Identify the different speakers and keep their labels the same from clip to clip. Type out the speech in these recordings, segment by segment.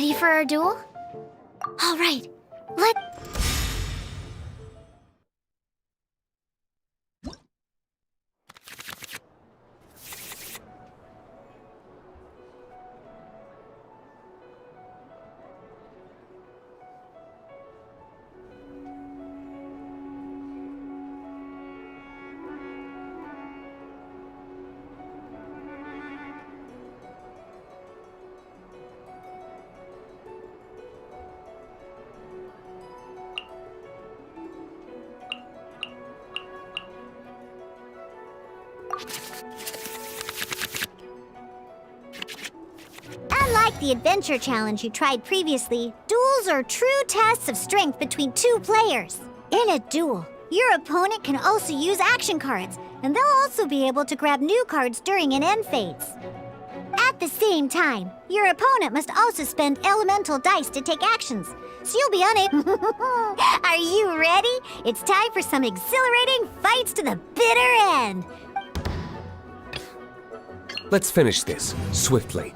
Speaker 1: Ready for our duel? All right, let... Unlike the adventure challenge you tried previously, duels are true tests of strength between two players. In a duel, your opponent can also use action cards, and they'll also be able to grab new cards during an end phase. At the same time, your opponent must also spend elemental dice to take actions, so you'll be unable... Are you ready? It's time for some exhilarating fights to the bitter end!
Speaker 2: Let's finish this, swiftly.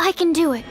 Speaker 1: I can do it.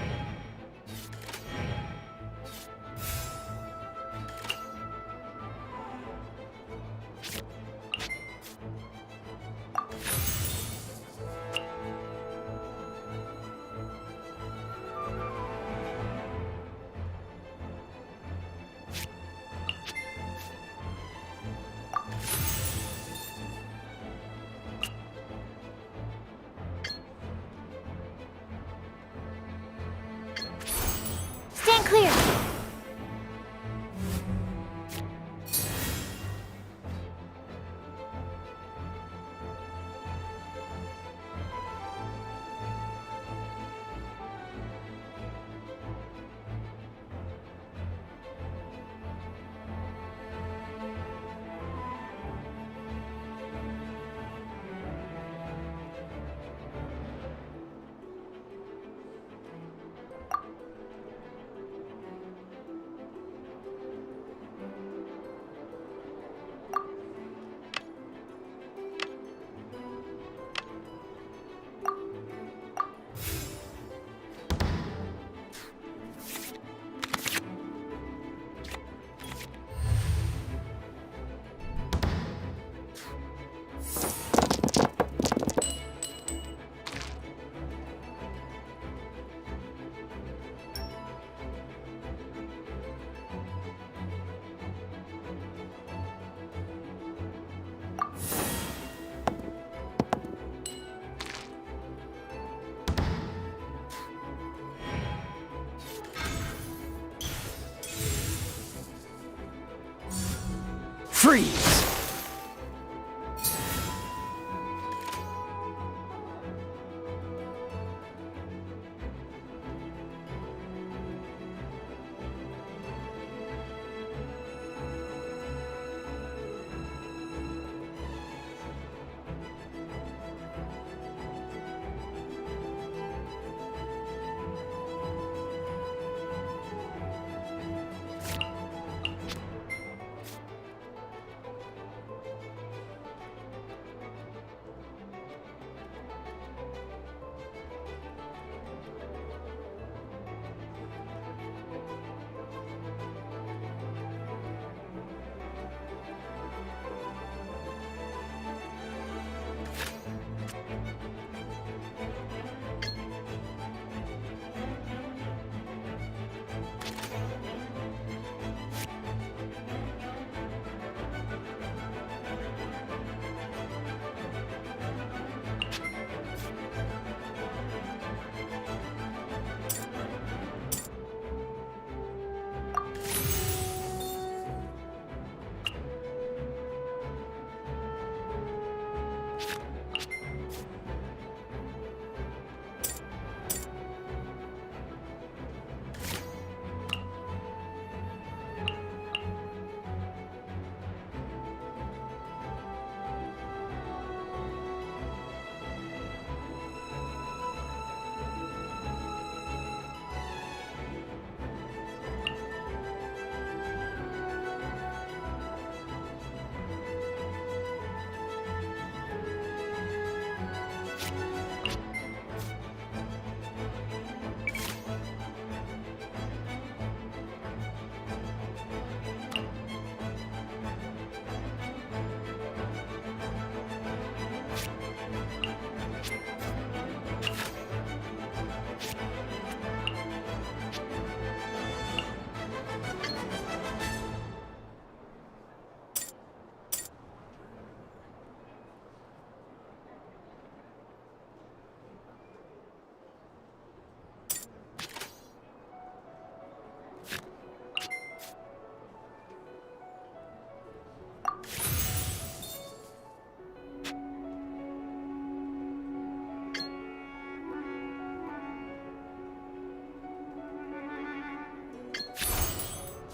Speaker 3: Freeze!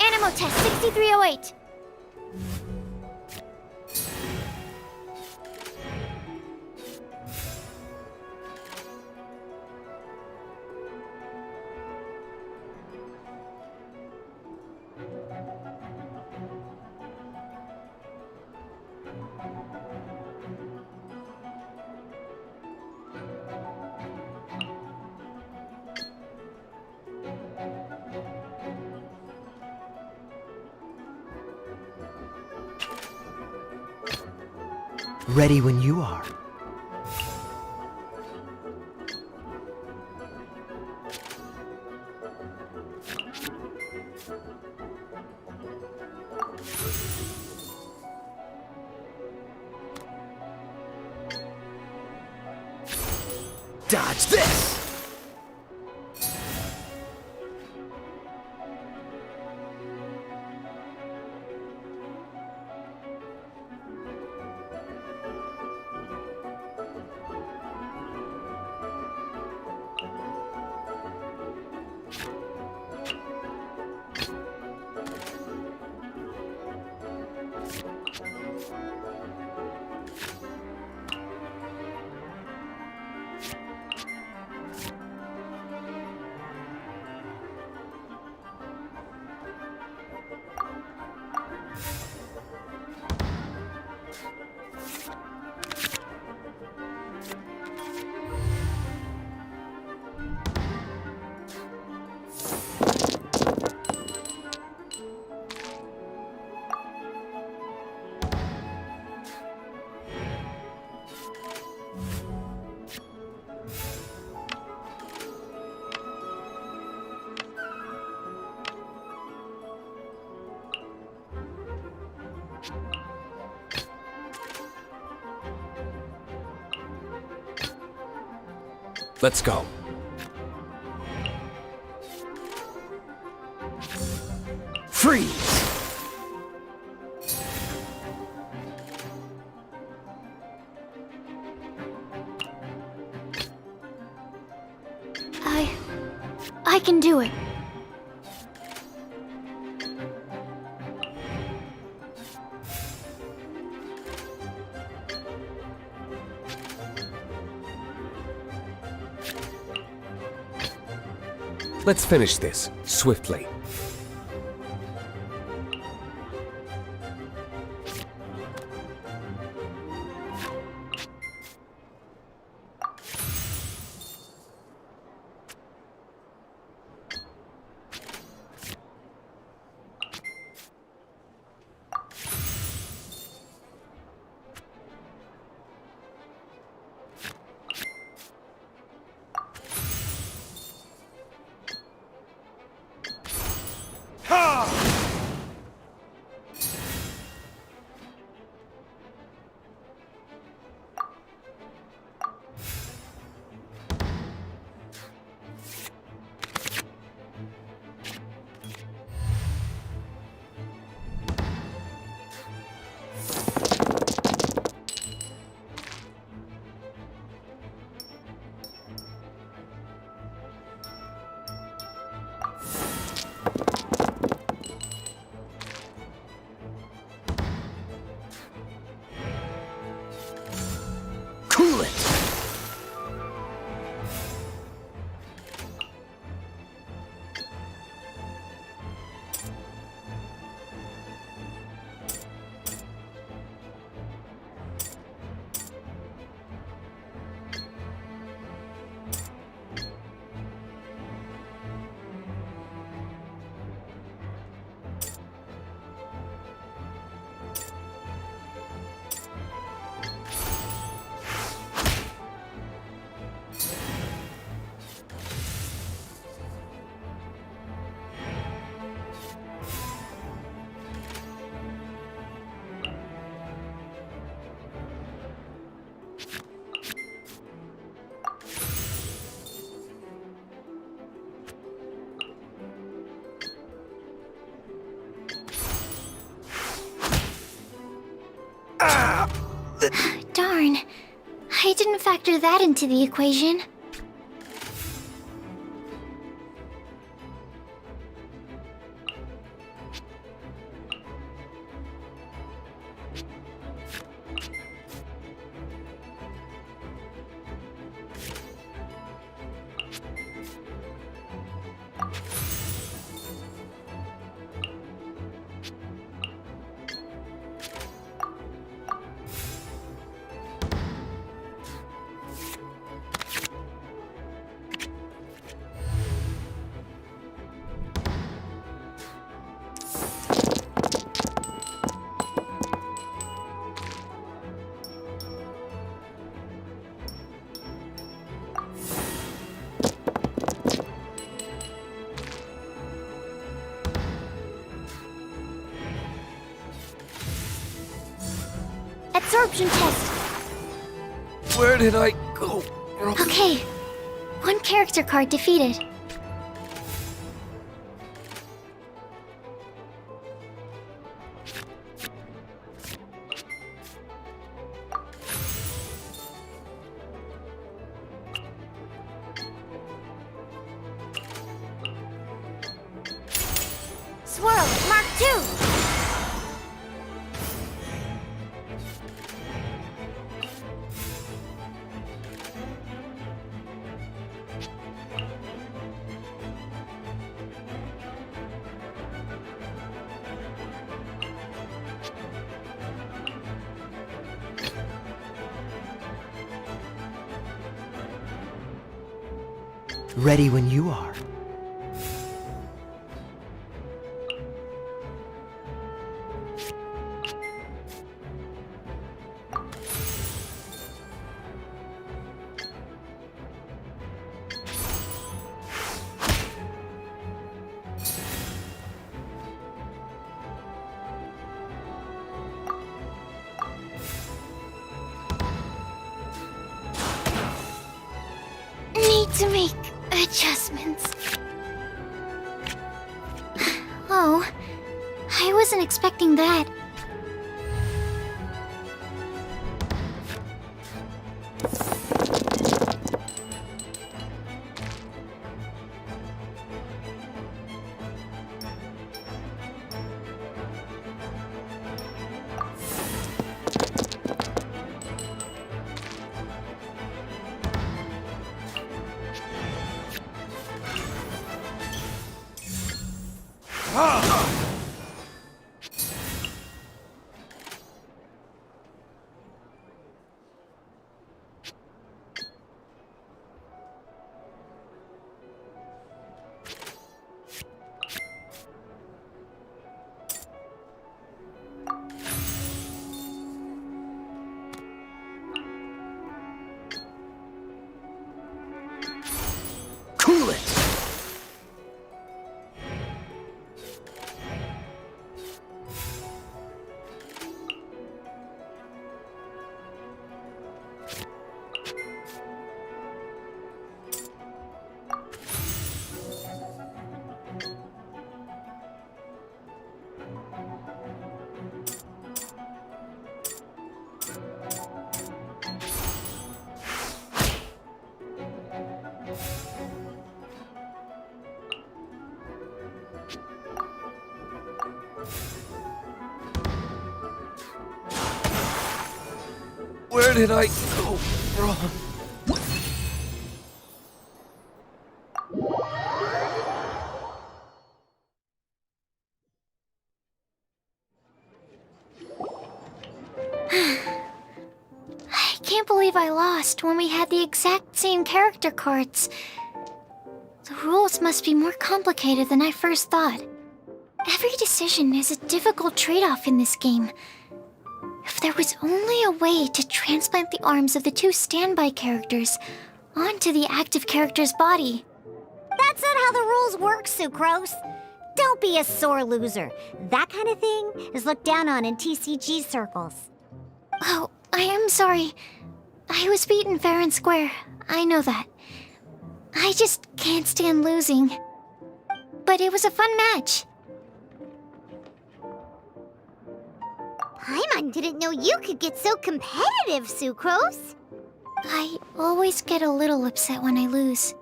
Speaker 1: Animal test 6308.
Speaker 3: Ready when you are. Dodge this!
Speaker 2: Let's go.
Speaker 3: Freeze!
Speaker 4: I can do it.
Speaker 2: Let's finish this swiftly.
Speaker 3: Cool it!
Speaker 4: Darn. I didn't factor that into the equation. Absorption test.
Speaker 2: Where did I go?
Speaker 4: Okay. One character card defeated.
Speaker 1: Swirl, Mark 2!
Speaker 3: Ready when you are.
Speaker 4: Need to make adjustments. Oh, I wasn't expecting that.
Speaker 2: Cool it! Where did I go wrong?
Speaker 4: I can't believe I lost when we had the exact same character cards. The rules must be more complicated than I first thought. Every decision is a difficult trade-off in this game. If there was only a way to transplant the arms of the two standby characters onto the active character's body.
Speaker 1: That's not how the rules work, Sucrose. Don't be a sore loser. That kind of thing is looked down on in TCG circles.
Speaker 4: Oh, I am sorry. I was beaten fair and square. I know that. I just can't stand losing. But it was a fun match.
Speaker 1: Paimon didn't know you could get so competitive, Sucrose.
Speaker 4: I always get a little upset when I lose.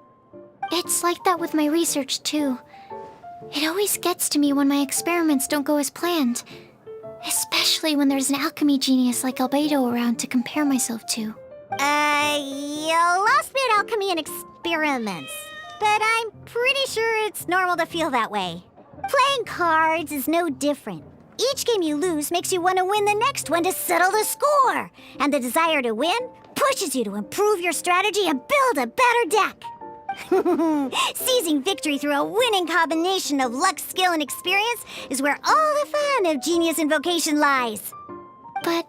Speaker 4: It's like that with my research, too. It always gets to me when my experiments don't go as planned. Especially when there's an alchemy genius like Albedo around to compare myself to.
Speaker 1: You lost me at alchemy and experiments. But I'm pretty sure it's normal to feel that way. Playing cards is no different. Each game you lose makes you want to win the next one to settle the score. And the desire to win pushes you to improve your strategy and build a better deck. Seizing victory through a winning combination of luck, skill, and experience is where all the fun of Genuis Invocation lies.
Speaker 4: But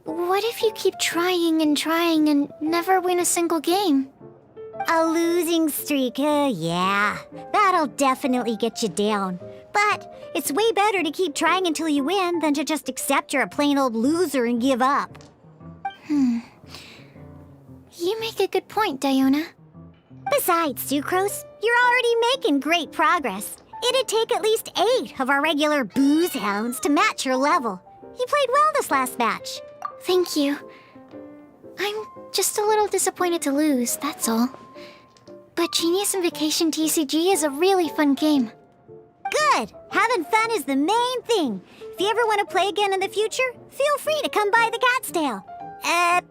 Speaker 4: what if you keep trying and never win a single game?
Speaker 1: A losing streak, yeah. That'll definitely get you down. But it's way better to keep trying until you win than to just accept you're a plain old loser and give up.
Speaker 4: You make a good point, Diona.
Speaker 1: Besides, Sucrose, you're already making great progress. It'd take at least 8 of our regular booze hounds to match your level. You played well this last match.
Speaker 4: Thank you. I'm just a little disappointed to lose, that's all. But Genuis Invokation TCG is a really fun game.
Speaker 1: Good! Having fun is the main thing. If you ever want to play again in the future, feel free to come by the Cat's Tail.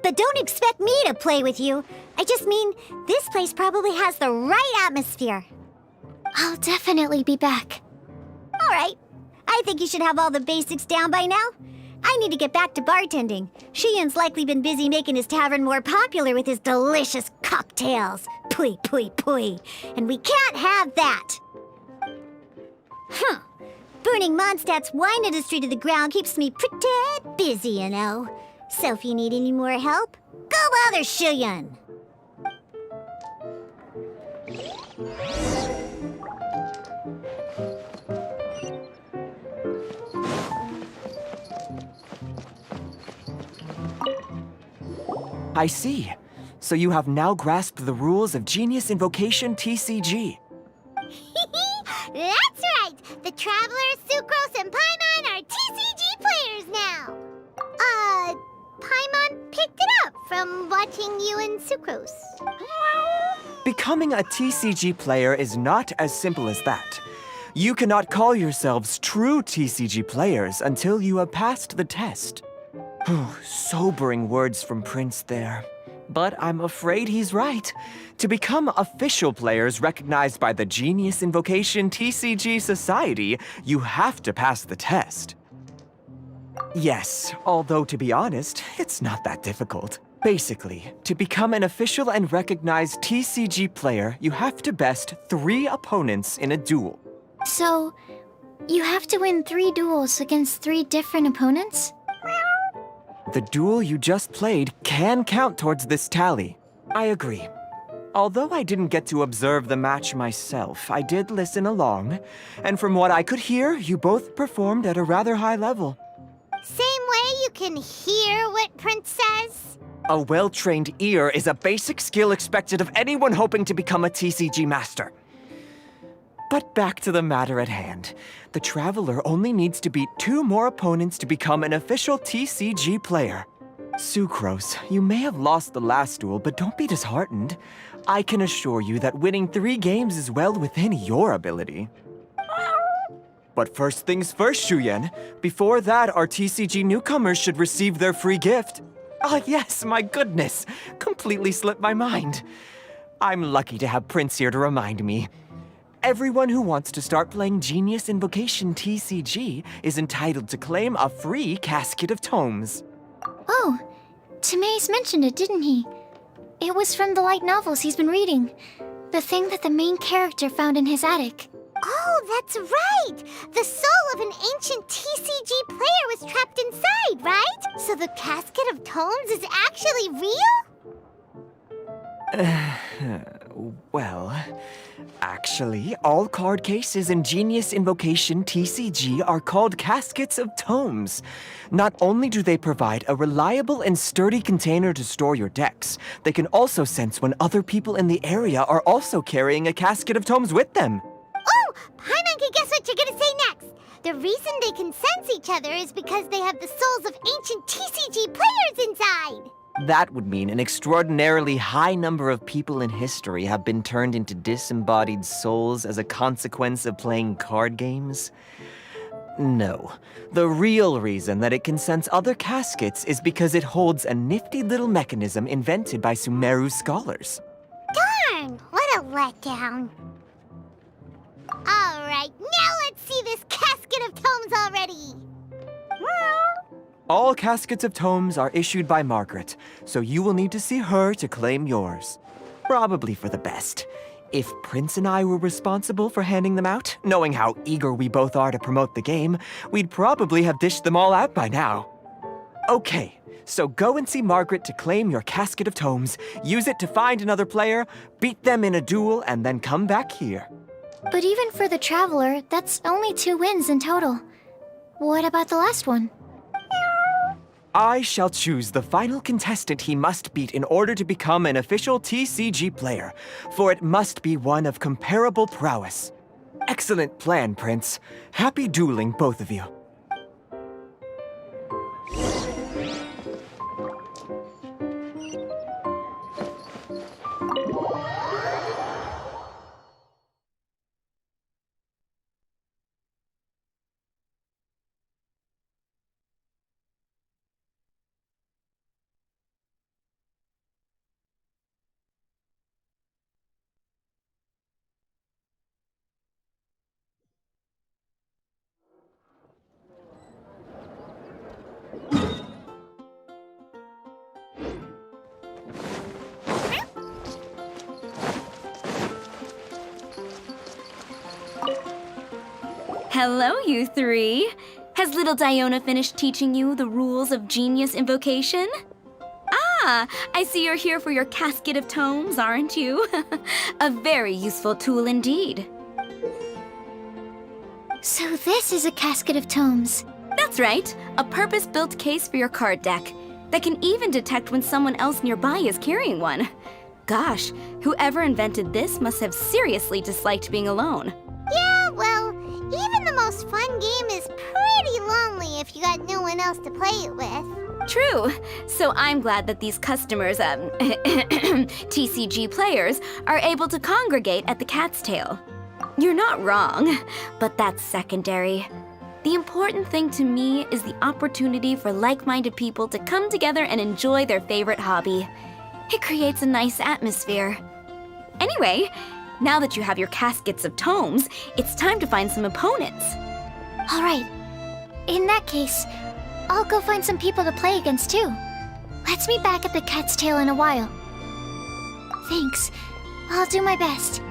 Speaker 1: But don't expect me to play with you. I just mean, this place probably has the right atmosphere.
Speaker 4: I'll definitely be back.
Speaker 1: All right. I think you should have all the basics down by now. I need to get back to bartending. Shiyan's likely been busy making his tavern more popular with his delicious cocktails. Pui, pui, pui. And we can't have that. Burning Mondstadt's wine industry to the ground keeps me pretty busy, you know. So if you need any more help, go bother Shiyan.
Speaker 3: I see. So you have now grasped the rules of Genuis Invokation TCG.
Speaker 1: That's right! The Travelers, Sucrose, and Paimon are TCG players now! Paimon picked it up from watching you and Sucrose.
Speaker 3: Becoming a TCG player is not as simple as that. You cannot call yourselves true TCG players until you have passed the test. Sobering words from Prince there. But I'm afraid he's right. To become official players recognized by the Genuis Invokation TCG Society, you have to pass the test. Yes, although to be honest, it's not that difficult. Basically, to become an official and recognized TCG player, you have to best 3 opponents in a duel.
Speaker 4: So, you have to win 3 duels against 3 different opponents?
Speaker 3: The duel you just played can count towards this tally. I agree. Although I didn't get to observe the match myself, I did listen along, and from what I could hear, you both performed at a rather high level.
Speaker 1: Same way you can hear what Prince says?
Speaker 3: A well-trained ear is a basic skill expected of anyone hoping to become a TCG master. But back to the matter at hand. The Traveler only needs to beat 2 more opponents to become an official TCG player. Sucrose, you may have lost the last duel, but don't be disheartened. I can assure you that winning 3 games is well within your ability. But first things first, Shuyen. Before that, our TCG newcomers should receive their free gift. Ah, yes, my goodness. Completely slipped my mind. I'm lucky to have Prince here to remind me. Everyone who wants to start playing Genius Invocation TCG is entitled to claim a free casket of tomes.
Speaker 4: Oh, Timaeus mentioned it, didn't he? It was from the light novels he's been reading. The thing that the main character found in his attic.
Speaker 1: Oh, that's right! The soul of an ancient TCG player was trapped inside, right? So the casket of tomes is actually real?
Speaker 3: Well, actually, all card cases in Genius Invocation TCG are called caskets of tomes. Not only do they provide a reliable and sturdy container to store your decks, they can also sense when other people in the area are also carrying a casket of tomes with them.
Speaker 1: Oh, Paimon can guess what you're gonna say next. The reason they can sense each other is because they have the souls of ancient TCG players inside.
Speaker 3: That would mean an extraordinarily high number of people in history have been turned into disembodied souls as a consequence of playing card games. No. The real reason that it can sense other caskets is because it holds a nifty little mechanism invented by Sumeru scholars.
Speaker 1: Darn, what a letdown. All right, now let's see this casket of tomes already.
Speaker 3: All caskets of tomes are issued by Margaret, so you will need to see her to claim yours. Probably for the best. If Prince and I were responsible for handing them out, knowing how eager we both are to promote the game, we'd probably have dished them all out by now. Okay, so go and see Margaret to claim your casket of tomes, use it to find another player, beat them in a duel, and then come back here.
Speaker 4: But even for the Traveler, that's only 2 wins in total. What about the last one?
Speaker 3: I shall choose the final contestant he must beat in order to become an official TCG player, for it must be one of comparable prowess. Excellent plan, Prince. Happy dueling, both of you.
Speaker 5: Hello, you 3. Has little Diona finished teaching you the rules of Genius Invocation? Ah, I see you're here for your casket of tomes, aren't you? A very useful tool indeed.
Speaker 4: So this is a casket of tomes.
Speaker 5: That's right, a purpose-built case for your card deck that can even detect when someone else nearby is carrying one. Gosh, whoever invented this must have seriously disliked being alone.
Speaker 1: Yeah, well, even the most fun game is pretty lonely if you got no one else to play it with.
Speaker 5: True. So I'm glad that these customers, TCG players, are able to congregate at the Cat's Tail. You're not wrong, but that's secondary. The important thing to me is the opportunity for like-minded people to come together and enjoy their favorite hobby. It creates a nice atmosphere. Anyway, now that you have your caskets of tomes, it's time to find some opponents.
Speaker 4: All right. In that case, I'll go find some people to play against too. Let's meet back at the Cat's Tail in a while. Thanks. I'll do my best.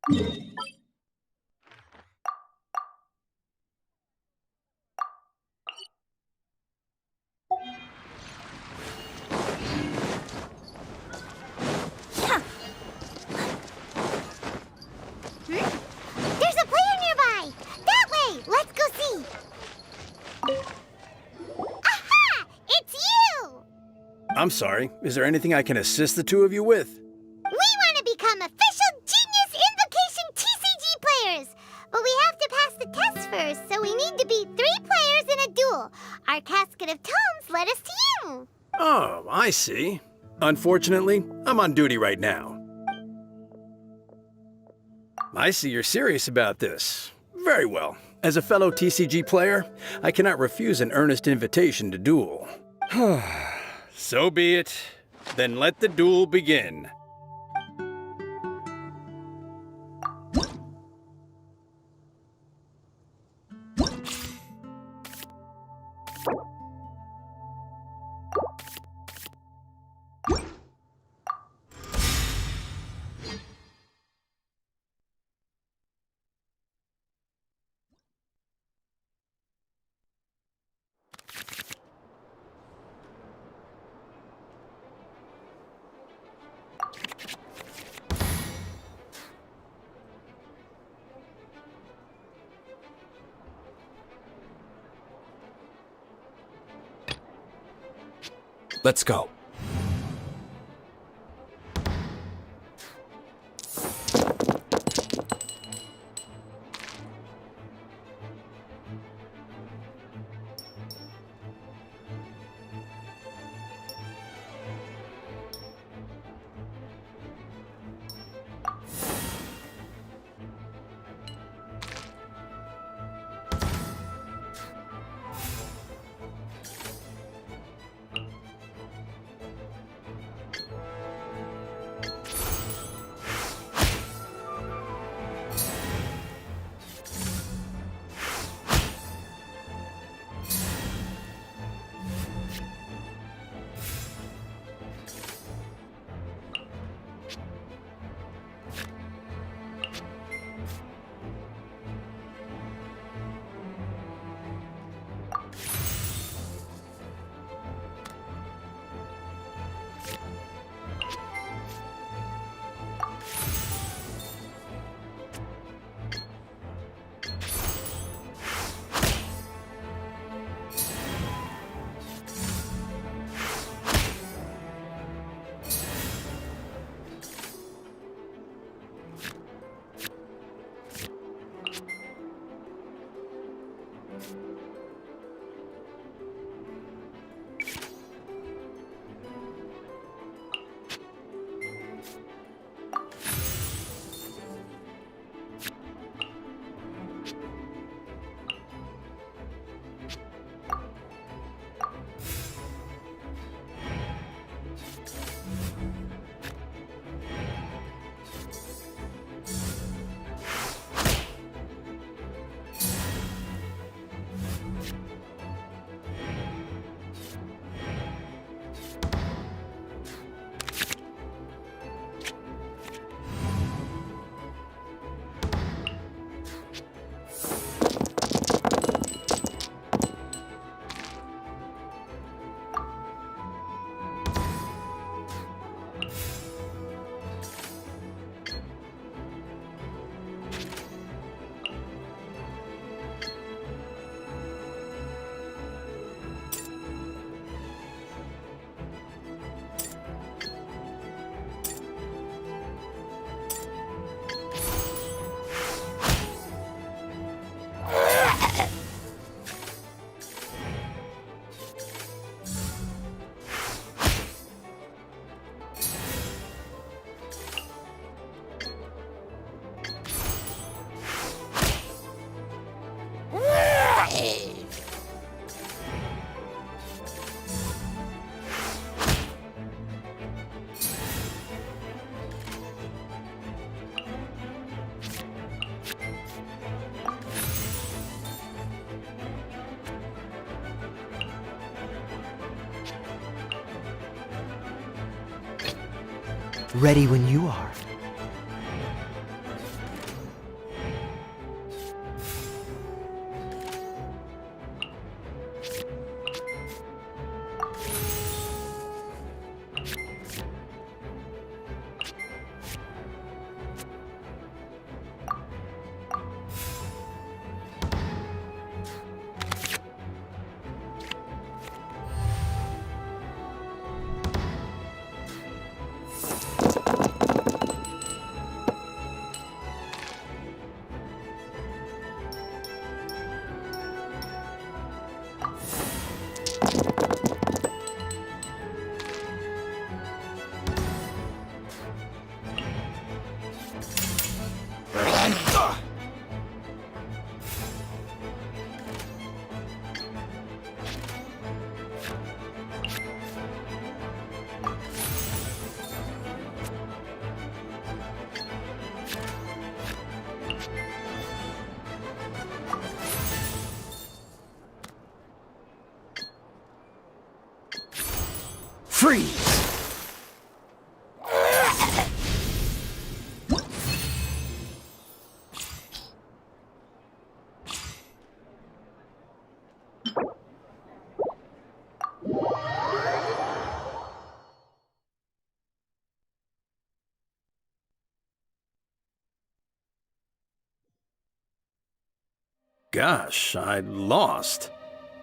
Speaker 1: There's a player nearby! That way! Let's go see! Aha! It's you!
Speaker 6: I'm sorry. Is there anything I can assist the two of you with?
Speaker 1: We want to become official Genius Invocation TCG players! But we have to pass the test first, so we need to beat 3 players in a duel. Our casket of tomes led us to you!
Speaker 6: Oh, I see. Unfortunately, I'm on duty right now. I see you're serious about this. Very well. As a fellow TCG player, I cannot refuse an earnest invitation to duel. So be it. Then let the duel begin.
Speaker 2: Let's go.
Speaker 3: Ready when you are.
Speaker 6: Freeze! Gosh, I lost.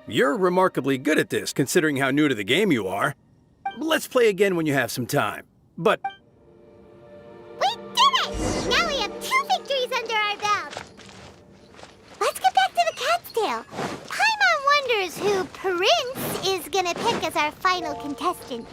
Speaker 6: You're remarkably good at this, considering how new to the game you are. Let's play again when you have some time. But
Speaker 1: We did it! Now we have 2 victories under our belt. Let's get back to the cat's tail. Paimon wonders who Prince is gonna pick as our final contestant.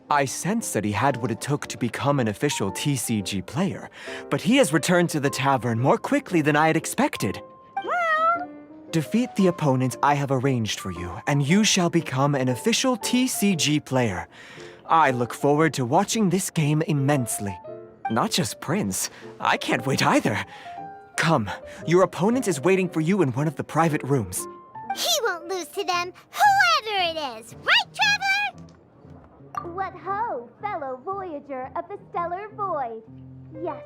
Speaker 3: I sensed that he had what it took to become an official TCG player, but he has returned to the tavern more quickly than I had expected. Defeat the opponent I have arranged for you, and you shall become an official TCG player. I look forward to watching this game immensely. Not just Prince, I can't wait either. Come, your opponent is waiting for you in one of the private rooms.
Speaker 1: He won't lose to them, whoever it is. Right, Traveler?
Speaker 7: What ho, fellow voyager of the stellar void. Yes,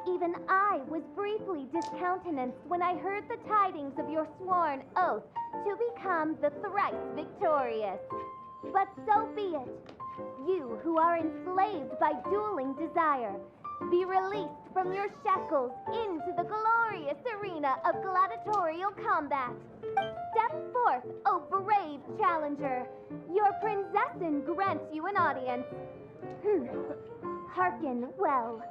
Speaker 7: even I was briefly discountenanced when I heard the tidings of your sworn oath to become the thrice victorious. But so be it. You who are enslaved by dueling desire, be released from your shackles into the glorious arena of gladiatorial combat. Step forth, O brave challenger. Your princessin grants you an audience. Hearken well.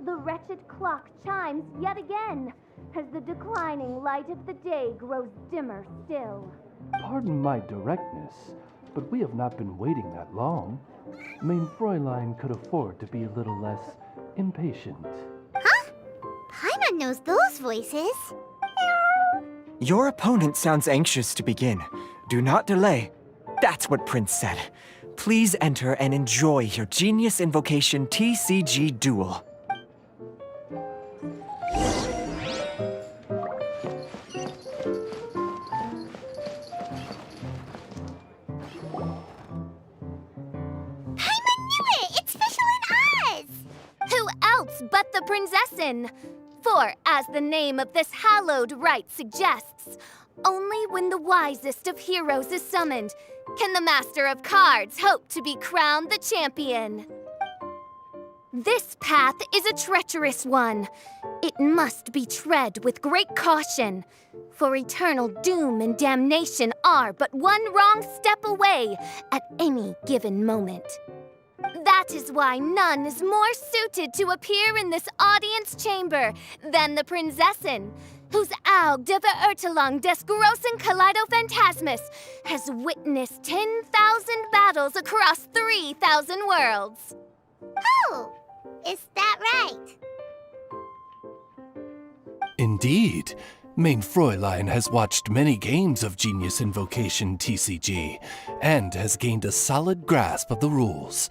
Speaker 7: The wretched clock chimes yet again, as the declining light of the day grows dimmer still.
Speaker 2: Pardon my directness, but we have not been waiting that long. Mein Fräulein could afford to be a little less impatient.
Speaker 1: Huh? Paimon knows those voices.
Speaker 3: Your opponent sounds anxious to begin. Do not delay. That's what Prince said. Please enter and enjoy your Genius Invocation TCG duel.
Speaker 8: But the princessin. For, as the name of this hallowed rite suggests, only when the wisest of heroes is summoned can the master of cards hope to be crowned the champion. This path is a treacherous one. It must be tread with great caution, for eternal doom and damnation are but one wrong step away at any given moment. That is why none is more suited to appear in this audience chamber than the princessin, whose Aug de Verurtelung des großen Kaleidophantasmus has witnessed 10,000 battles across 3,000 worlds.
Speaker 1: Oh, is that right?
Speaker 2: Indeed. Mein Fräulein has watched many games of Genius Invocation TCG and has gained a solid grasp of the rules.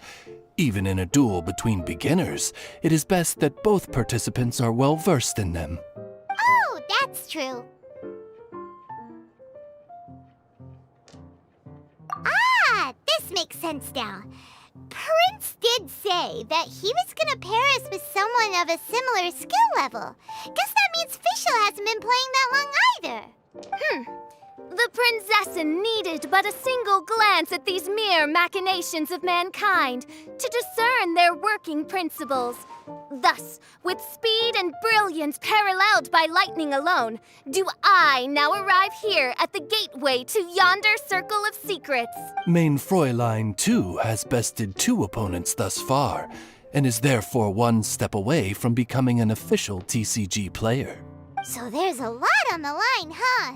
Speaker 2: Even in a duel between beginners, it is best that both participants are well versed in them.
Speaker 1: Oh, that's true. Ah, this makes sense now. Prince did say that he was gonna pair us with someone of a similar skill level. Guess that means Fischl hasn't been playing that long either.
Speaker 8: The princessin needed but a single glance at these mere machinations of mankind to discern their working principles. Thus, with speed and brilliance paralleled by lightning alone, do I now arrive here at the gateway to yonder circle of secrets.
Speaker 2: Mein Fräulein, too, has bested 2 opponents thus far, and is therefore one step away from becoming an official TCG player.
Speaker 1: So there's a lot on the line, huh?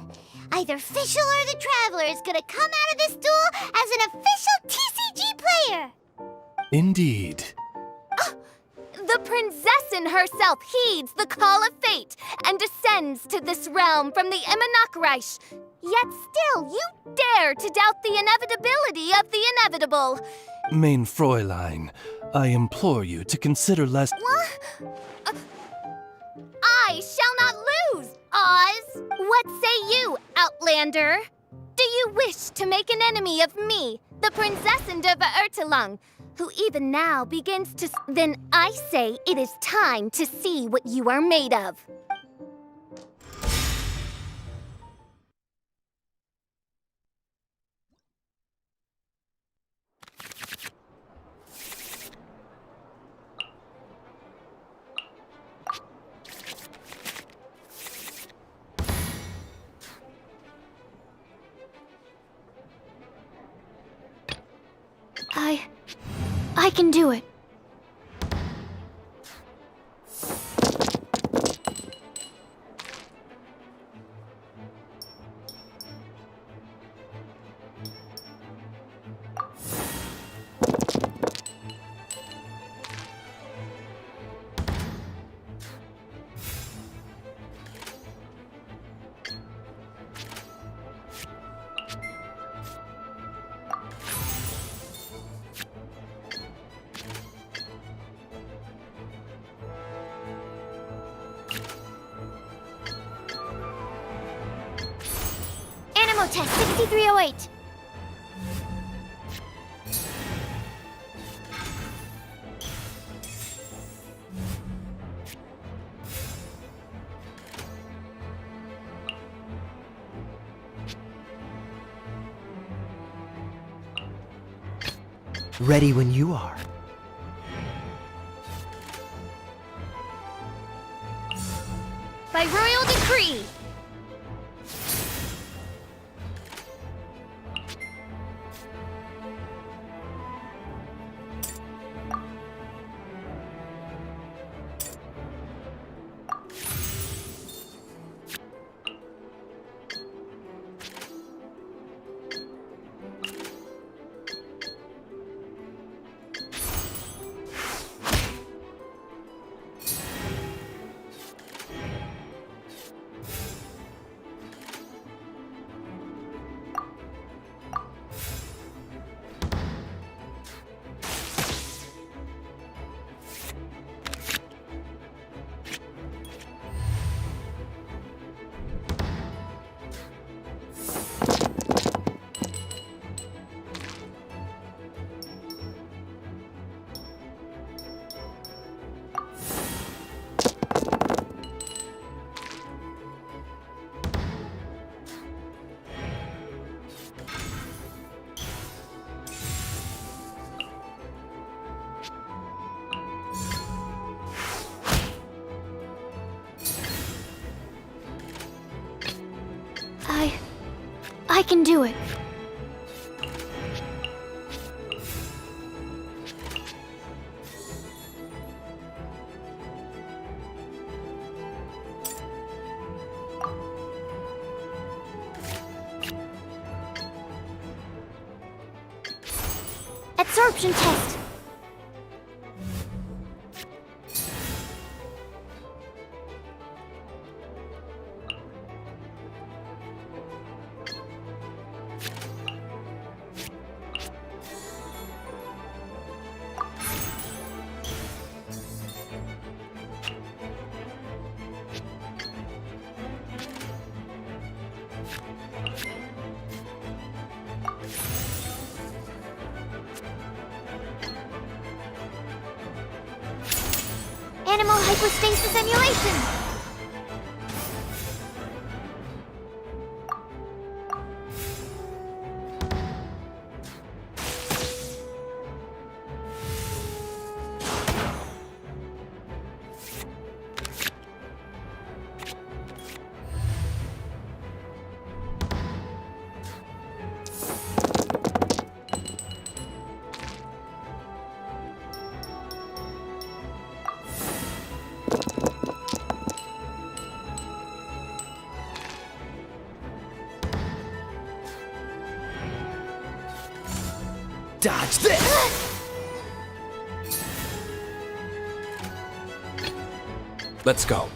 Speaker 1: Either Fischl or the Traveler is gonna come out of this duel as an official TCG player.
Speaker 2: Indeed.
Speaker 8: The princessin herself heeds the call of fate and descends to this realm from the Immanokreich Yet still, you dare to doubt the inevitability of the inevitable.
Speaker 2: Main Fräulein, I implore you to consider less.
Speaker 8: I shall not lose, Oz! What say you, Outlander? Do you wish to make an enemy of me, the Princessin of Ertelung, who even now begins to... Then I say it is time to see what you are made of.
Speaker 4: I can do it.
Speaker 7: Test 6308.
Speaker 3: Ready when you are.
Speaker 8: By royal decree!
Speaker 4: I can do it.
Speaker 7: Absorption test. Animal hypostasis emulation!
Speaker 3: Dodge this!
Speaker 2: Let's go.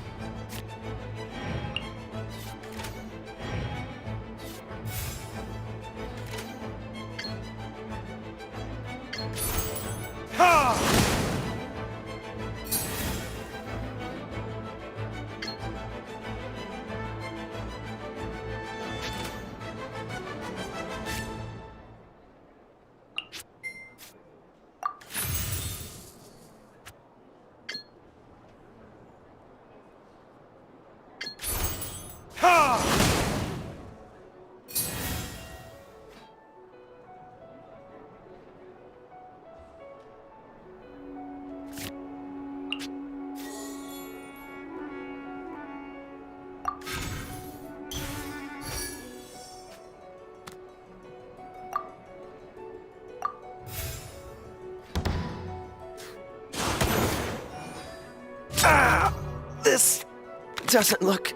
Speaker 3: doesn't look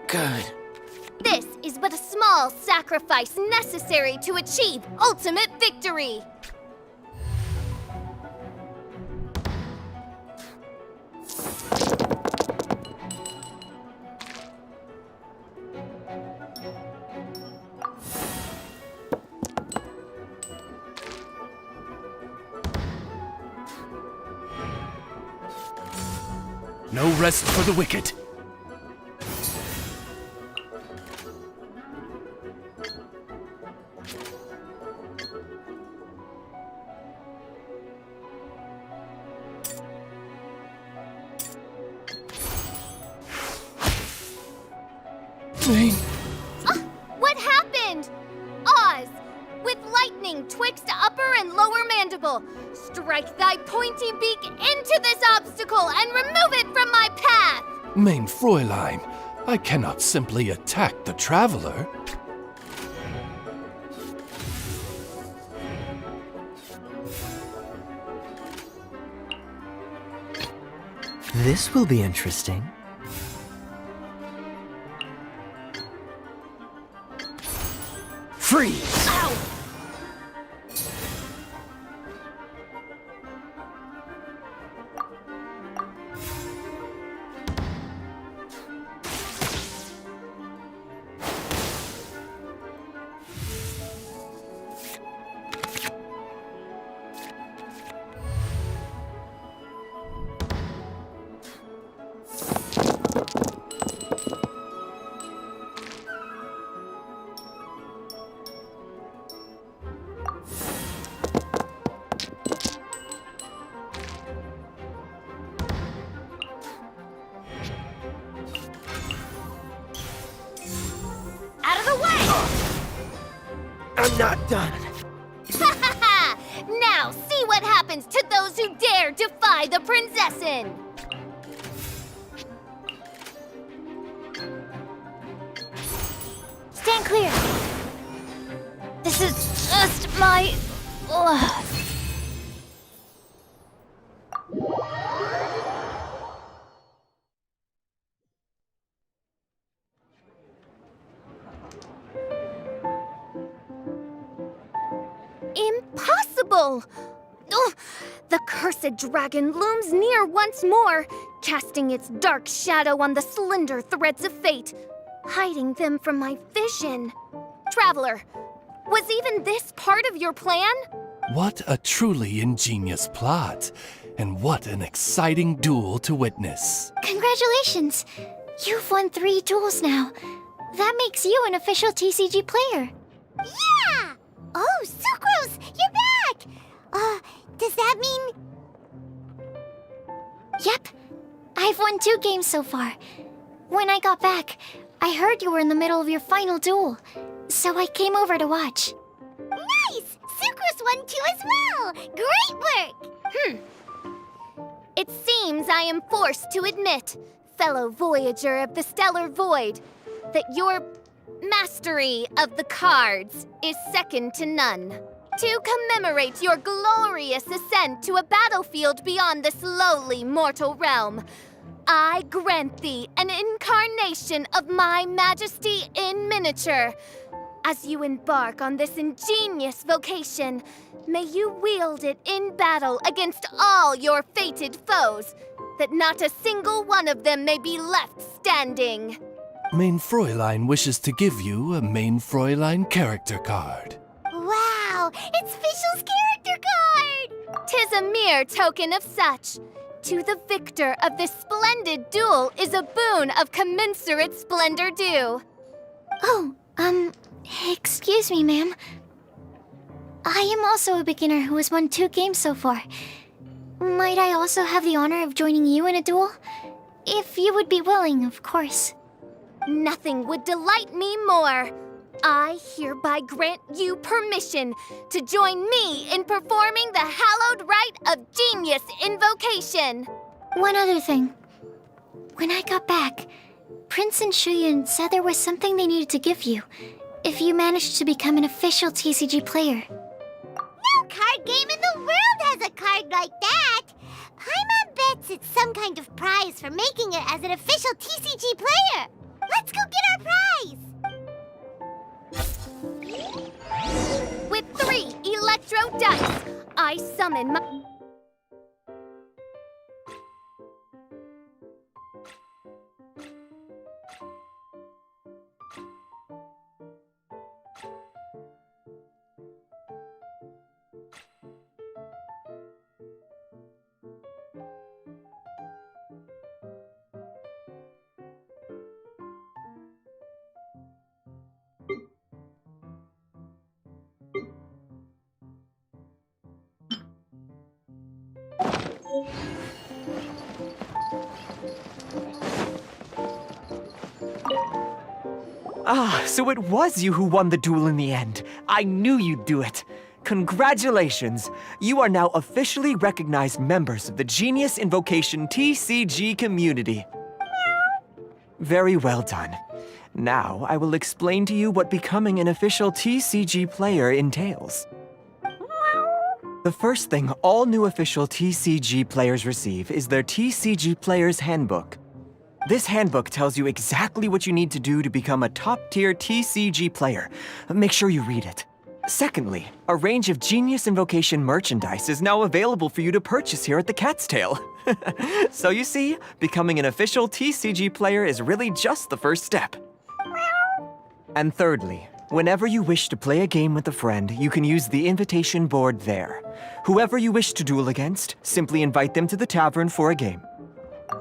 Speaker 3: good.
Speaker 8: This is but a small sacrifice necessary to achieve ultimate victory.
Speaker 2: No rest for the wicked. Main.
Speaker 8: What happened? Oz, with lightning twixt upper and lower mandible, strike thy pointy beak into this obstacle and remove it from my path!
Speaker 2: Main Fräulein, I cannot simply attack the traveler.
Speaker 3: This will be interesting. Freeze!
Speaker 8: Ow! Out of the way!
Speaker 3: I'm not done.
Speaker 8: Ha ha ha! Now see what happens to those who dare defy the Prinzessin!
Speaker 4: Stand clear. This is just my... Ugh.
Speaker 8: Impossible! Ugh! The cursed dragon looms near once more, casting its dark shadow on the slender threads of fate, hiding them from my vision. Traveler, was even this part of your plan?
Speaker 2: What a truly ingenious plot, and what an exciting duel to witness.
Speaker 4: Congratulations! You've won 3 duels now. That makes you an official TCG player.
Speaker 1: Yeah! Oh, Sucrose, you're back! Does that mean...
Speaker 4: Yep. I've won 2 games so far. When I got back, I heard you were in the middle of your final duel, so I came over to watch.
Speaker 1: Nice! Sucrose won too as well! Great work!
Speaker 8: It seems I am forced to admit, fellow voyager of the stellar void, that your mastery of the cards is second to none. To commemorate your glorious ascent to a battlefield beyond this lowly mortal realm, I grant thee an incarnation of my majesty in miniature. As you embark on this ingenious vocation, may you wield it in battle against all your fated foes, that not a single one of them may be left standing.
Speaker 2: Main Fräulein wishes to give you a Main Fräulein character card.
Speaker 1: Wow, it's Fischl's character card!
Speaker 8: 'Tis a mere token of such. To the victor of this splendid duel is a boon of commensurate splendor due.
Speaker 4: Oh, excuse me, ma'am. I am also a beginner who has won 2 games so far. Might I also have the honor of joining you in a duel? If you would be willing, of course.
Speaker 8: Nothing would delight me more. I hereby grant you permission to join me in performing the hallowed rite of Genius Invocation.
Speaker 4: One other thing. When I got back, Prince and Shuyan said there was something they needed to give you if you managed to become an official TCG player.
Speaker 1: No card game in the world has a card like that! I'm a bit it's some kind of prize for making it as an official TCG player. Let's go get our prize!
Speaker 8: With 3 electro dice, I summon my...
Speaker 3: Ah, so it was you who won the duel in the end. I knew you'd do it. Congratulations! You are now officially recognized members of the Genius Invocation TCG community. Very well done. Now, I will explain to you what becoming an official TCG player entails. The first thing all new official TCG players receive is their TCG Player's Handbook. This handbook tells you exactly what you need to do to become a top-tier TCG player. Make sure you read it. Secondly, a range of Genius Invocation merchandise is now available for you to purchase here at the Cat's Tail. So you see, becoming an official TCG player is really just the first step. And thirdly, whenever you wish to play a game with a friend, you can use the invitation board there. Whoever you wish to duel against, simply invite them to the tavern for a game.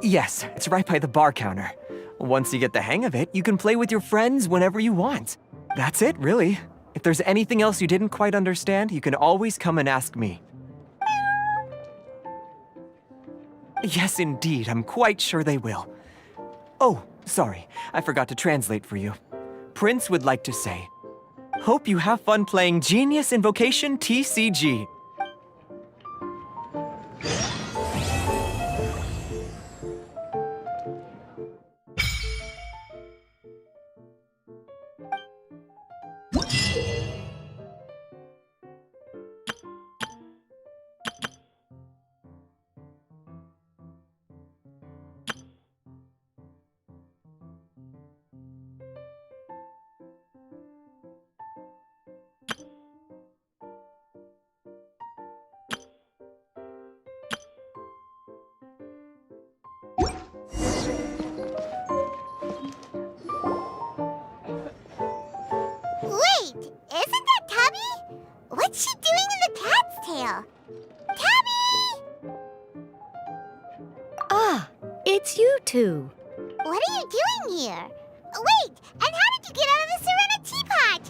Speaker 3: Yes, it's right by the bar counter. Once you get the hang of it, you can play with your friends whenever you want. That's it, really. If there's anything else you didn't quite understand, you can always come and ask me. Yes, indeed, I'm quite sure they will. Oh, sorry, I forgot to translate for you. Prince would like to say, hope you have fun playing Genius Invocation TCG.
Speaker 1: Wait, isn't that Tabby? What's she doing in the cat's tail? Tabby!
Speaker 9: Ah, it's you two.
Speaker 1: What are you doing here? Wait, and how did you get out of the ceramic teapot?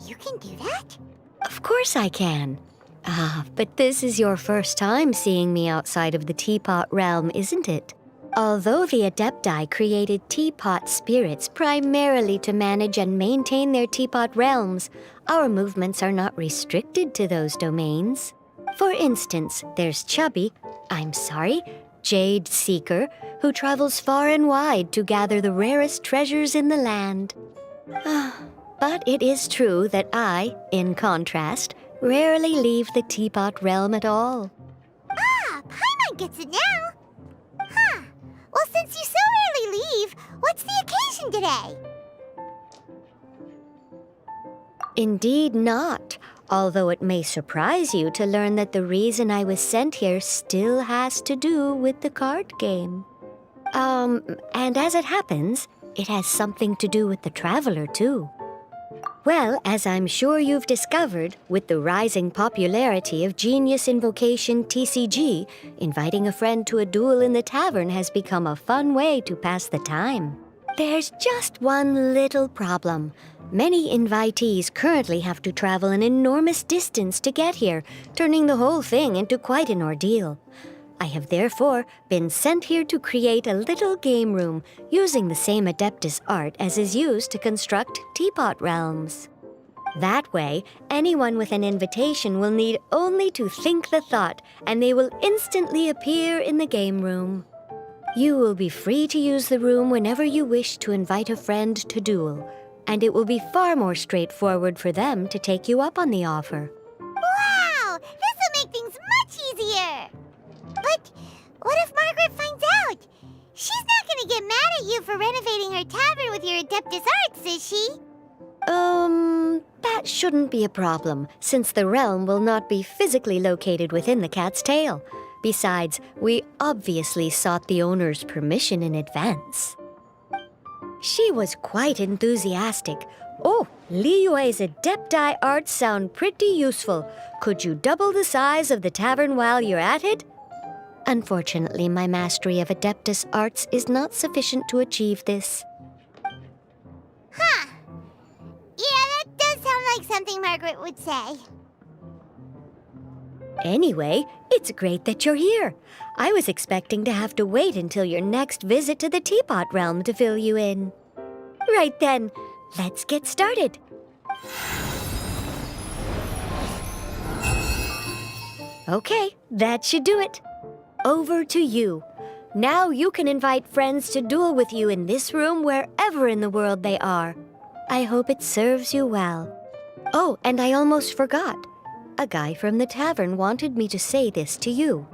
Speaker 1: You can do that?
Speaker 9: Of course I can. Ah, but this is your first time seeing me outside of the teapot realm, isn't it? Although the Adepti created teapot spirits primarily to manage and maintain their teapot realms, our movements are not restricted to those domains. For instance, there's Jade Seeker, who travels far and wide to gather the rarest treasures in the land. But it is true that I, in contrast, rarely leave the teapot realm at all.
Speaker 1: Ah, Paimon gets it now. Huh. Well, since you so rarely leave, what's the occasion today?
Speaker 9: Indeed not, although it may surprise you to learn that the reason I was sent here still has to do with the card game. And as it happens, it has something to do with the Traveler, too. Well, as I'm sure you've discovered, with the rising popularity of Genius Invocation TCG, inviting a friend to a duel in the tavern has become a fun way to pass the time. There's just one little problem. Many invitees currently have to travel an enormous distance to get here, turning the whole thing into quite an ordeal. I have therefore been sent here to create a little game room using the same Adeptus art as is used to construct teapot realms. That way, anyone with an invitation will need only to think the thought, and they will instantly appear in the game room. You will be free to use the room whenever you wish to invite a friend to duel, and it will be far more straightforward for them to take you up on the offer.
Speaker 1: Wow! This will make things much easier! But what if Margaret finds practice arts, is she?
Speaker 9: That shouldn't be a problem, since the realm will not be physically located within the cat's tail. Besides, we obviously sought the owner's permission in advance. She was quite enthusiastic. Oh, Liyue's Adepti arts sound pretty useful. Could you double the size of the tavern while you're at it? Unfortunately, my mastery of Adeptus arts is not sufficient to achieve this.
Speaker 1: Huh. Yeah, that does sound like something Margaret would say.
Speaker 9: Anyway, it's great that you're here. I was expecting to have to wait until your next visit to the Teapot Realm to fill you in. Right then, let's get started. Okay, that should do it. Over to you. Now you can invite friends to duel with you in this room wherever in the world they are. I hope it serves you well. Oh, and I almost forgot. A guy from the tavern wanted me to say this to you.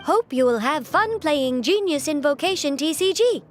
Speaker 9: Hope you will have fun playing Genius Invocation TCG.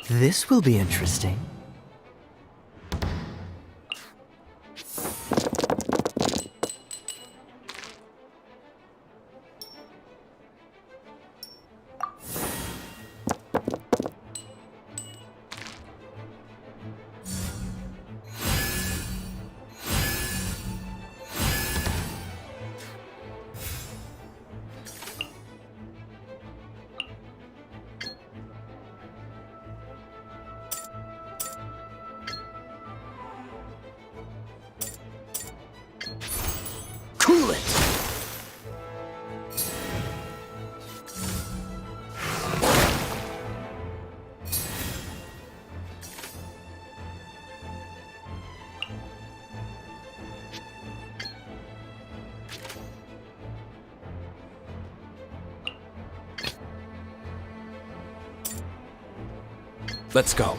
Speaker 3: This will be interesting. Cool it!
Speaker 2: Let's go.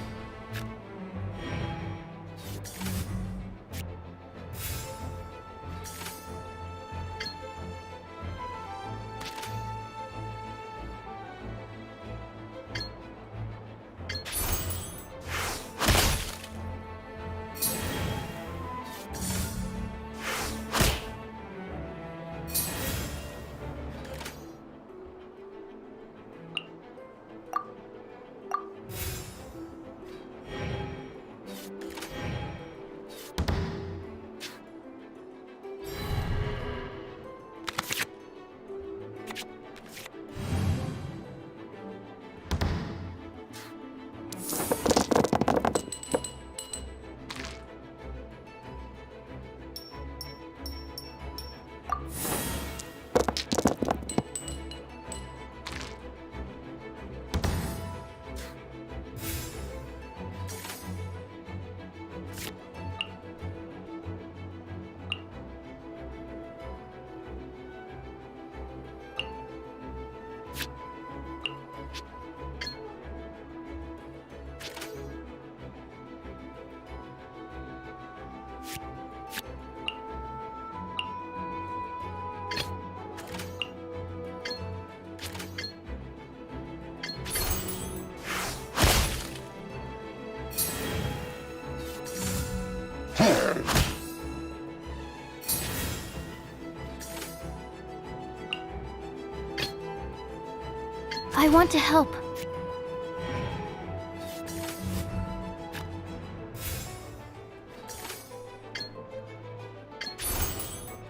Speaker 4: I want to help.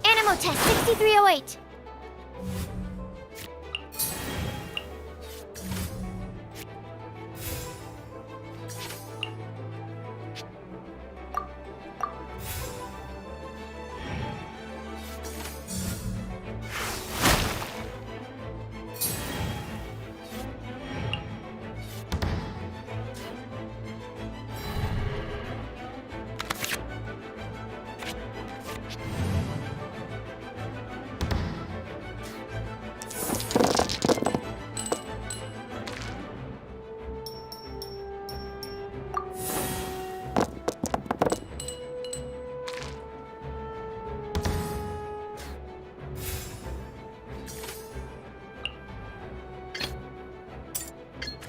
Speaker 4: Animo test 6308.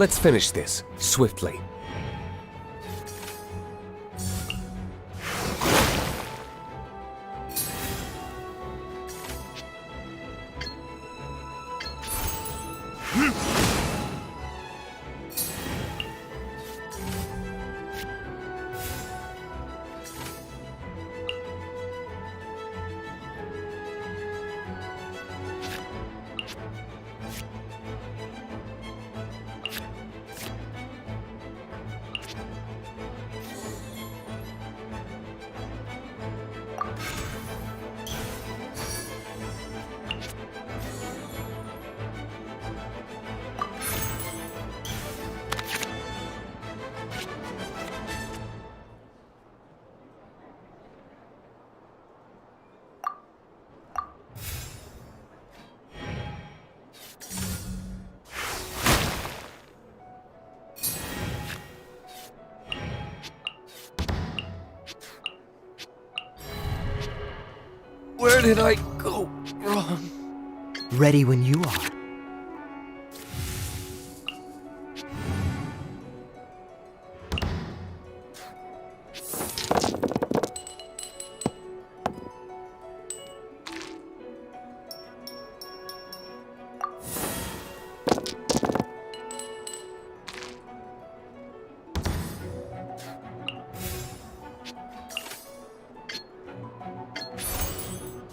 Speaker 10: Let's finish this, swiftly. Where did I go wrong?
Speaker 3: Ready when you are.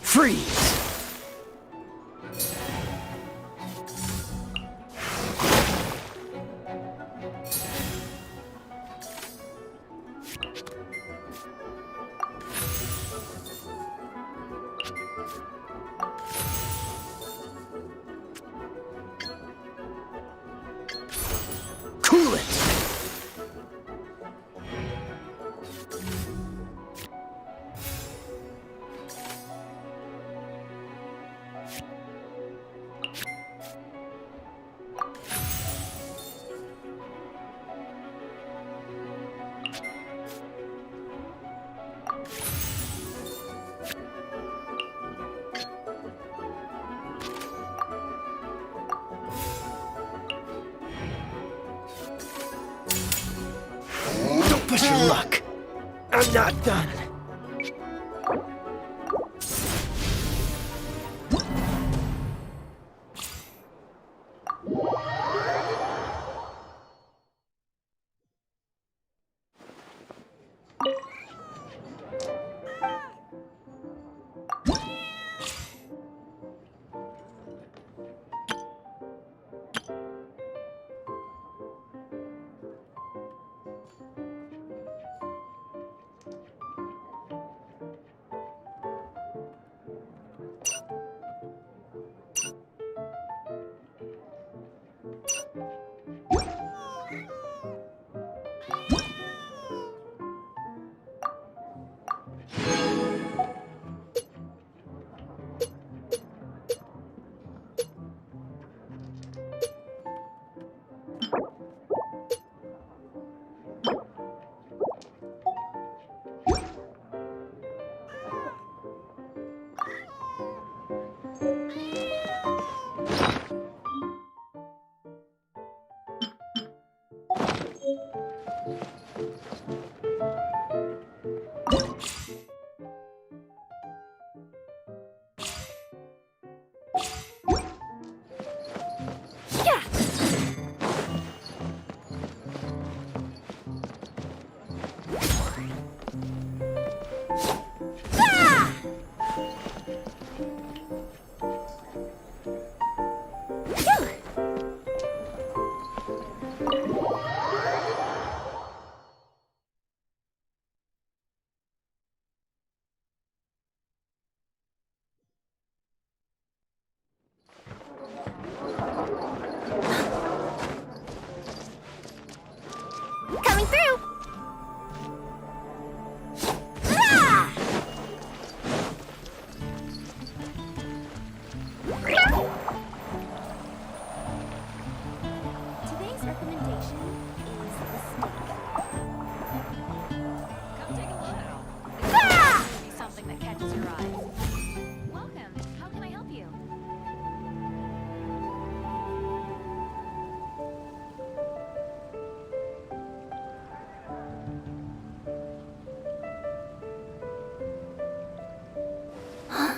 Speaker 10: Freeze! Cool it! Don't push your luck. I'm not done.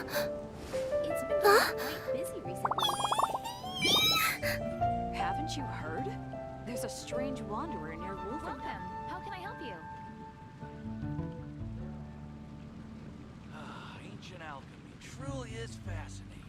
Speaker 11: It's been quite busy recently. Haven't you heard? There's a strange wanderer near Wolfenham. Welcome. How can I help you?
Speaker 12: Ancient alchemy truly is fascinating.